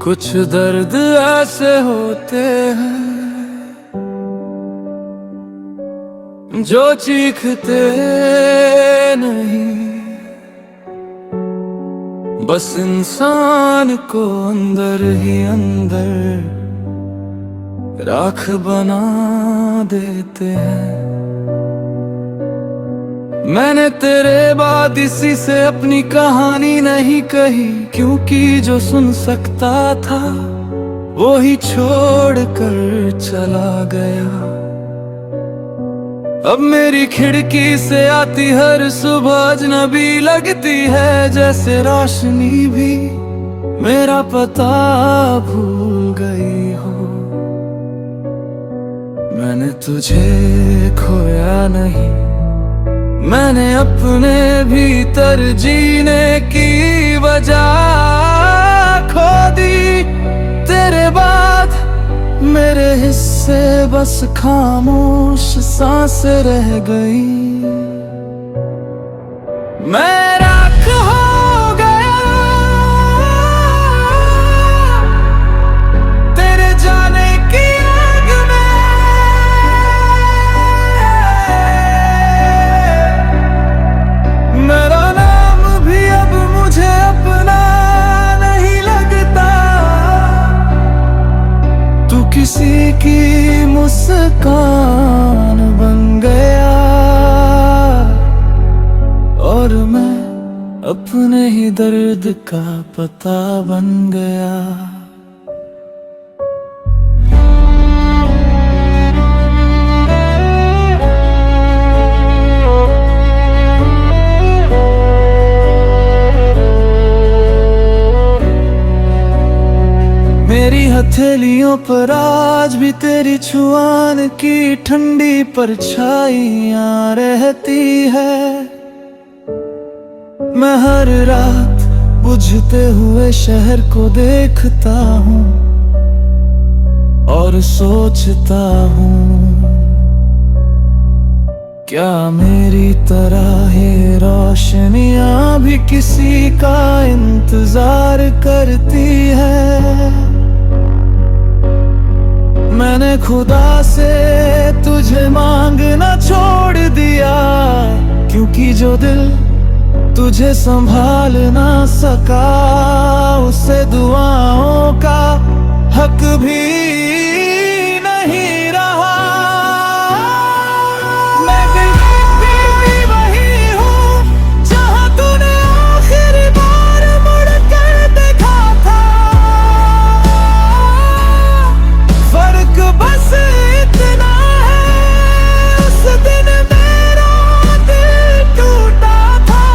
कुछ दर्द ऐसे होते हैं जो चीखते नहीं, बस इंसान को अंदर ही अंदर राख बना देते हैं। मैंने तेरे बाद इसी से अपनी कहानी नहीं कही, क्योंकि जो सुन सकता था वो ही छोड़ कर चला गया। अब मेरी खिड़की से आती हर सुबह अजनबी लगती है, जैसे रोशनी भी मेरा पता भूल गई हो। मैंने तुझे खोया नहीं, मैंने अपने भीतर जीने की वजह खो दी। तेरे बाद मेरे हिस्से बस खामोश सांसें रह गई। मैं राख हो गया तेरे जाने की आग में। मेरा नाम भी अब मुझे अपना नहीं लगता। तू किसी की मुस्कान बन गया और मैं अपने ही दर्द का पता बन गया। मेरी हथेलियों पर आज भी तेरी छुआन की ठंडी परछाइयां रहती है। मैं हर रात बुझते हुए शहर को देखता हूँ और सोचता हूँ, क्या मेरी तरह ये रोशनियां भी किसी का इंतजार करती है। मैंने खुदा से तुझे मांगना छोड़ दिया, क्योंकि जो दिल तुझे संभाल ना सका उसे दुआओं का हक भी नहीं रहा। मैं भी वही हूँ जहाँ तूने आखिरी बार मुड़ कर देखा था। फर्क बस इतना है उस दिन मेरा दिल टूटा था।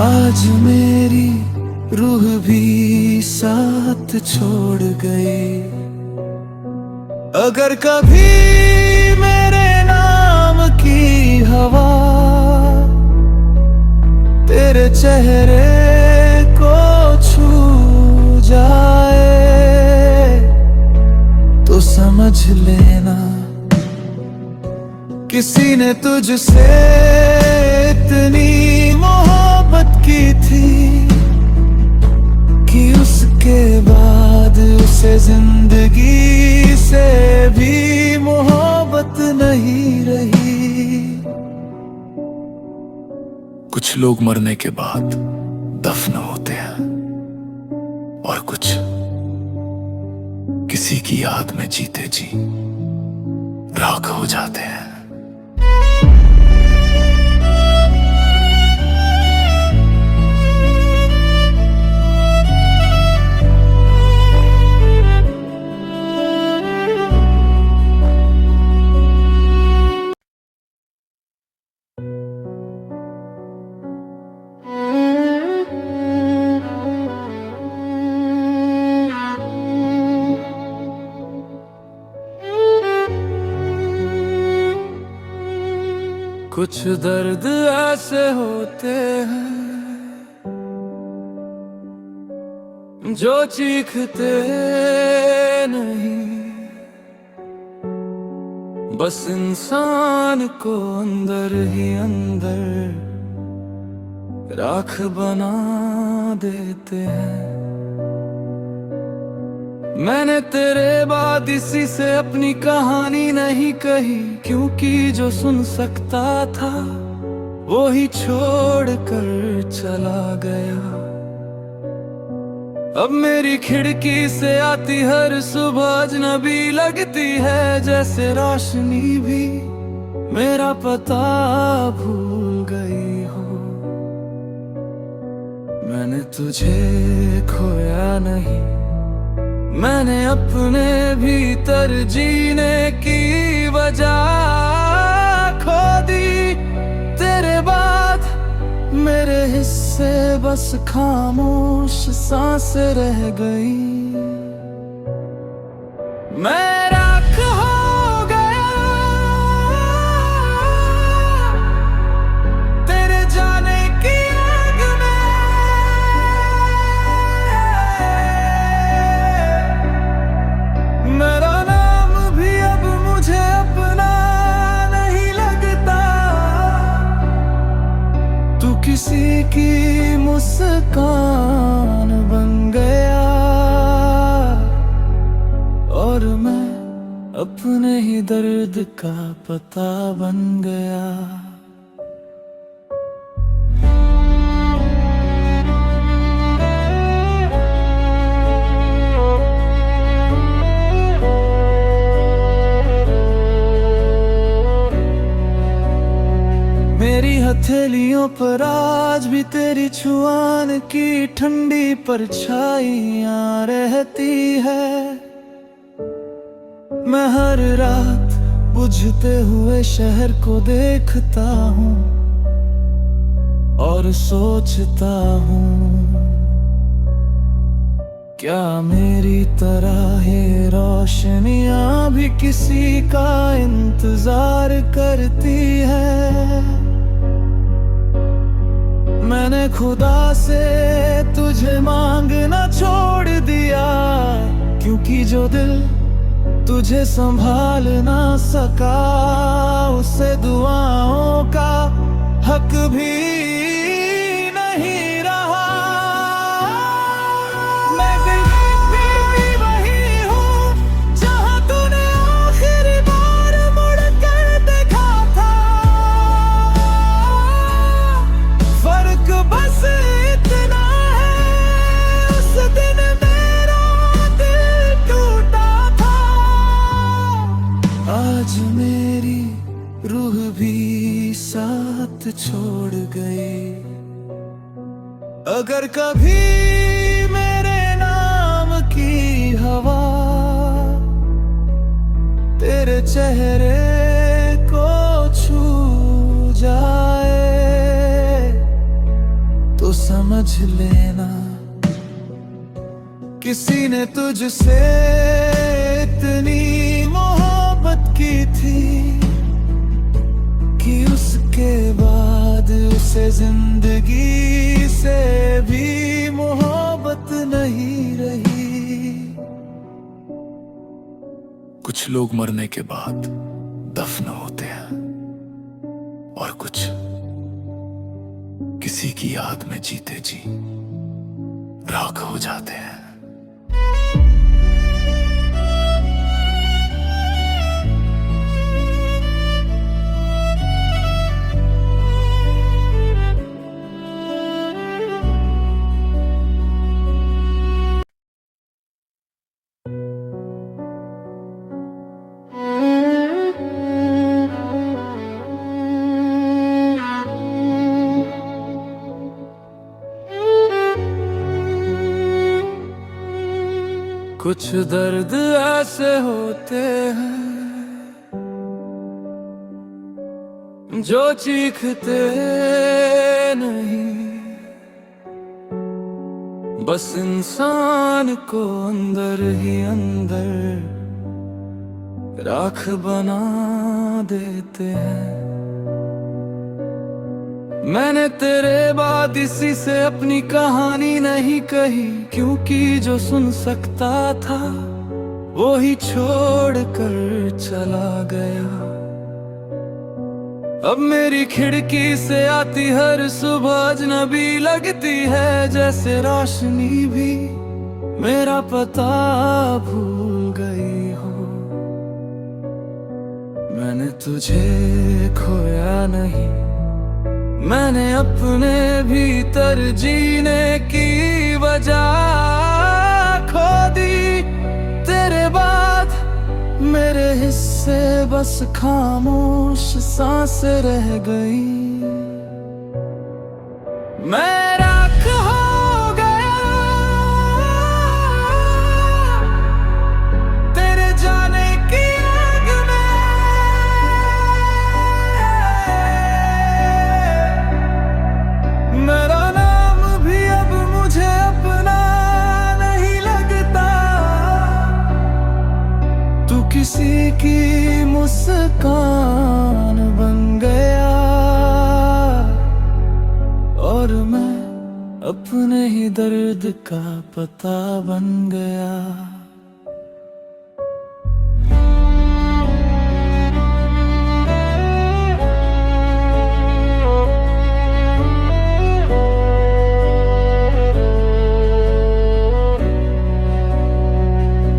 आज मेरी रूह भी साथ छोड़ गई। अगर कभी मेरे नाम की हवा तेरे चेहरे को छू जाए तो समझ लेना किसी ने तुझसे इतनी मोहब्बत की थी कि उसके बाद उसे जिंदगी से भी मोहब्बत नहीं रही। कुछ लोग मरने के बाद दफन होते हैं और कुछ किसी की याद में जीते जी राख हो जाते हैं। कुछ दर्द ऐसे होते हैं जो चीखते नहीं, बस इंसान को अंदर ही अंदर राख बना देते हैं। मैंने तेरे बाद इसी से अपनी कहानी नहीं कही, क्योंकि जो सुन सकता था वो ही छोड़ कर चला गया। अब मेरी खिड़की से आती हर सुबह अजनबी लगती है, जैसे रोशनी भी मेरा पता भूल गई हो। मैंने तुझे खोया नहीं, मैंने अपने भीतर जीने की वजह खो दी। तेरे बाद मेरे हिस्से बस खामोश सांसें रह गई। मैं राख हो गया तेरे जाने की आग में। मेरा नाम भी अब मुझे अपना नहीं लगता। तू किसी की मुस्कान बन गया और मैं अपने ही दर्द का पता बन गया। मेरी हथेलियों पर आज भी तेरी छुआन की ठंडी परछाइयां रहती है। मैं हर रात बुझते हुए शहर को देखता हूँ और सोचता हूँ, क्या मेरी तरह ये रोशनियां भी किसी का इंतजार करती है। मैंने खुदा से तुझे मांगना छोड़ दिया, क्योंकि जो दिल तुझे संभाल ना सका उसे दुआओं का हक भी नहीं रहा। मैं भी वही हूँ जहाँ तूने आखिरी बार मुड़ कर देखा था। फर्क बस इतना है उस दिन मेरा दिल टूटा था। आज मेरी रूह भी साथ छोड़ गई। अगर कभी मेरे नाम की हवा तेरे चेहरे को छू जाए तो समझ लेना किसी ने तुझसे इतनी मोहब्बत की थी कि उसके बाद उसे जिंदगी से भी मोहब्बत नहीं रही। कुछ लोग मरने के बाद दफन होते हैं और कुछ किसी की याद में जीते जी राख हो जाते हैं। कुछ दर्द ऐसे होते हैं जो चीखते नहीं, बस इंसान को अंदर ही अंदर राख बना देते हैं। मैंने तेरे बाद इसी से अपनी कहानी नहीं कही, क्योंकि जो सुन सकता था वो ही छोड़ कर चला गया। अब मेरी खिड़की से आती हर सुबह अजनबी लगती है, जैसे रोशनी भी मेरा पता भूल गई हो। मैंने तुझे खोया नहीं, मैंने अपने भीतर जीने की वजह खो दी। तेरे बाद मेरे हिस्से बस खामोश सांसें रह गई। मैं राख हो गया तेरे जाने की आग में। मेरा नाम भी अब मुझे अपना नहीं लगता। तू किसी की मुस्कान बन गया और मैं अपने ही दर्द का पता बन गया।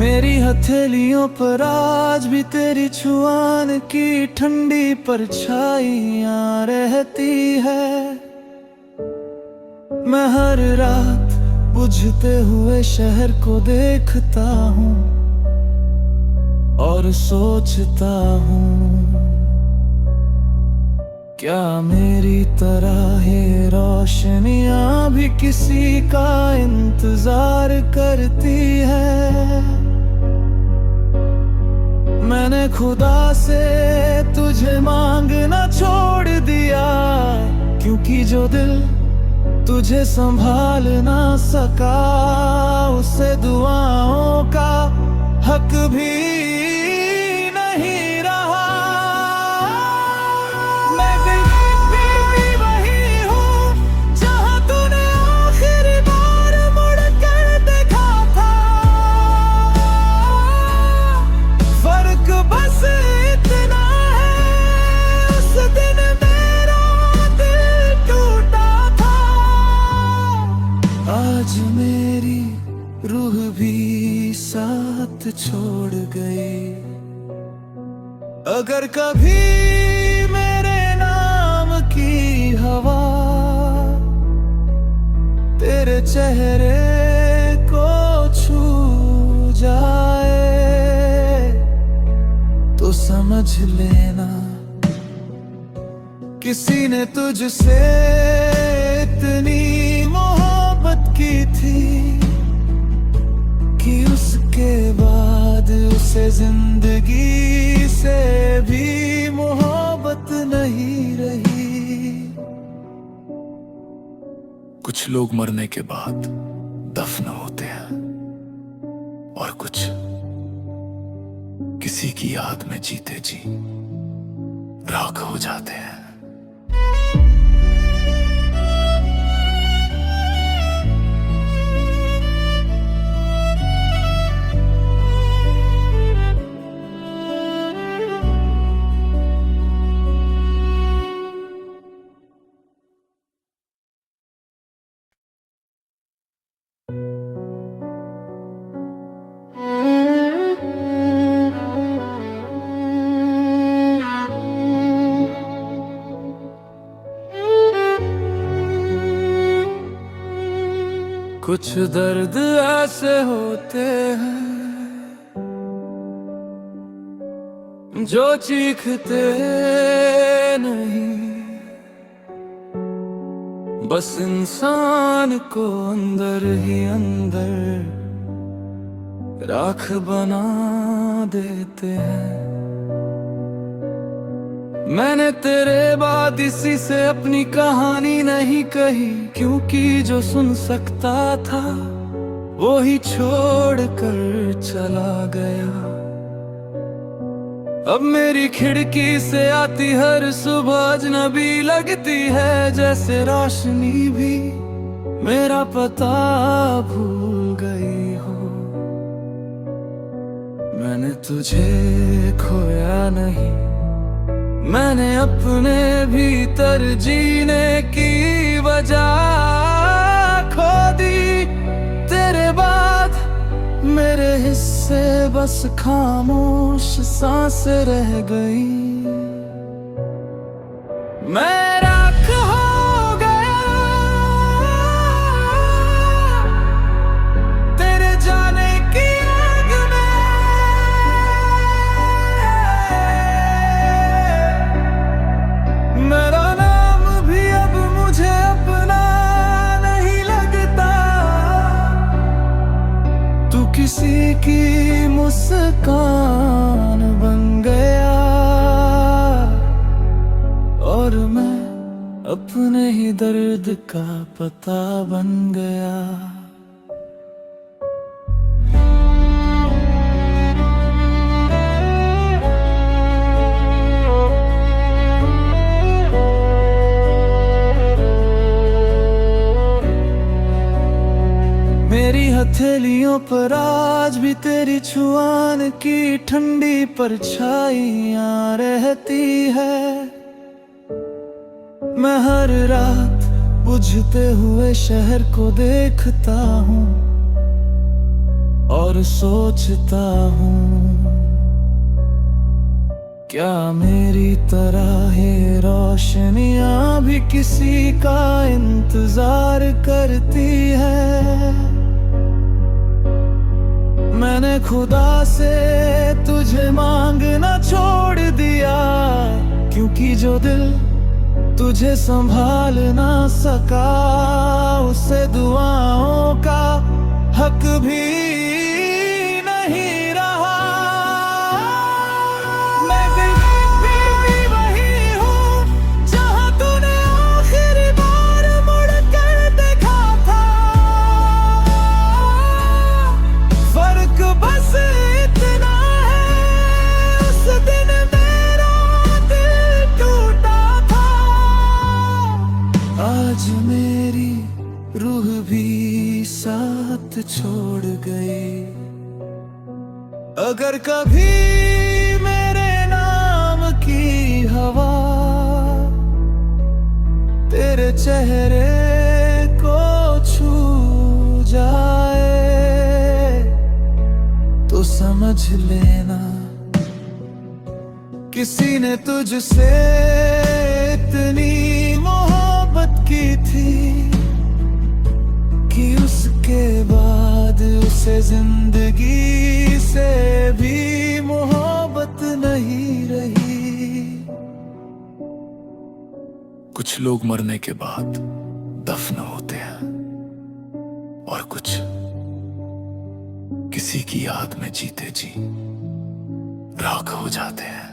मेरी हथेलियों पर आज भी तेरी छुआन की ठंडी परछाइयां रहती है। मैं हर रात बुझते हुए शहर को देखता हूँ और सोचता हूँ, क्या मेरी तरह ये रोशनियां भी किसी का इंतजार करती है। मैंने खुदा से तुझे मांगना छोड़ दिया, क्योंकि जो दिल तुझे संभाल ना सका उसे दुआओं का हक भी नहीं रहा। मैं भी वही हूँ जहाँ तूने आखिरी बार मुड़ कर देखा था। फर्क बस इतना है उस दिन मेरा दिल टूटा था। आज मेरी रूह भी साथ छोड़ गई। अगर कभी मेरे नाम की हवा तेरे चेहरे को छू जाए तो समझ लेना किसी ने तुझसे इतनी मोहब्बत की थी कि उसके बाद उसे जिंदगी से भी मोहब्बत नहीं रही। कुछ लोग मरने के बाद दफन होते हैं और कुछ किसी की याद में जीते जी राख हो जाते हैं। कुछ दर्द ऐसे होते हैं जो चीखते नहीं, बस इंसान को अंदर ही अंदर राख बना देते हैं। मैंने तेरे बाद इसी से अपनी कहानी नहीं कही, क्योंकि जो सुन सकता था वो ही छोड़ कर चला गया। अब मेरी खिड़की से आती हर सुबह अजनबी लगती है, जैसे रोशनी भी मेरा पता भूल गई हो। मैंने तुझे खोया नहीं, मैंने अपने भीतर जीने की वजह खो दी। तेरे बाद मेरे हिस्से बस खामोश सांसें रह गई। मैं राख हो गया तेरे जाने की आग में। मेरा नाम भी अब मुझे अपना नहीं लगता। तू किसी की मुस्कान बन गया और मैं अपने ही दर्द का पता बन गया। मेरी हथेलियों पर आज भी तेरी छुआन की ठंडी परछाइयां रहती है। मैं हर रात बुझते हुए शहर को देखता हूँ और सोचता हूँ, क्या मेरी तरह ये रोशनियां भी किसी का इंतजार करती है। मैंने खुदा से तुझे मांगना छोड़ दिया, क्योंकि जो दिल तुझे संभाल ना सका उसे दुआओं का हक भी नहीं रहा। मैं भी वही हूँ जहाँ तूने आखिरी बार मुड़ कर देखा था। फर्क बस इतना है उस दिन मेरा दिल टूटा था। आज मेरी रूह भी साथ छोड़ गई। अगर कभी मेरे नाम की हवा तेरे चेहरे को छू जाए तो समझ लेना किसी ने तुझसे इतनी मोहब्बत की थी कि उसके बाद उसे जिंदगी से भी मोहब्बत नहीं रही। कुछ लोग मरने के बाद दफन होते हैं और कुछ किसी की याद में जीते जी राख हो जाते हैं।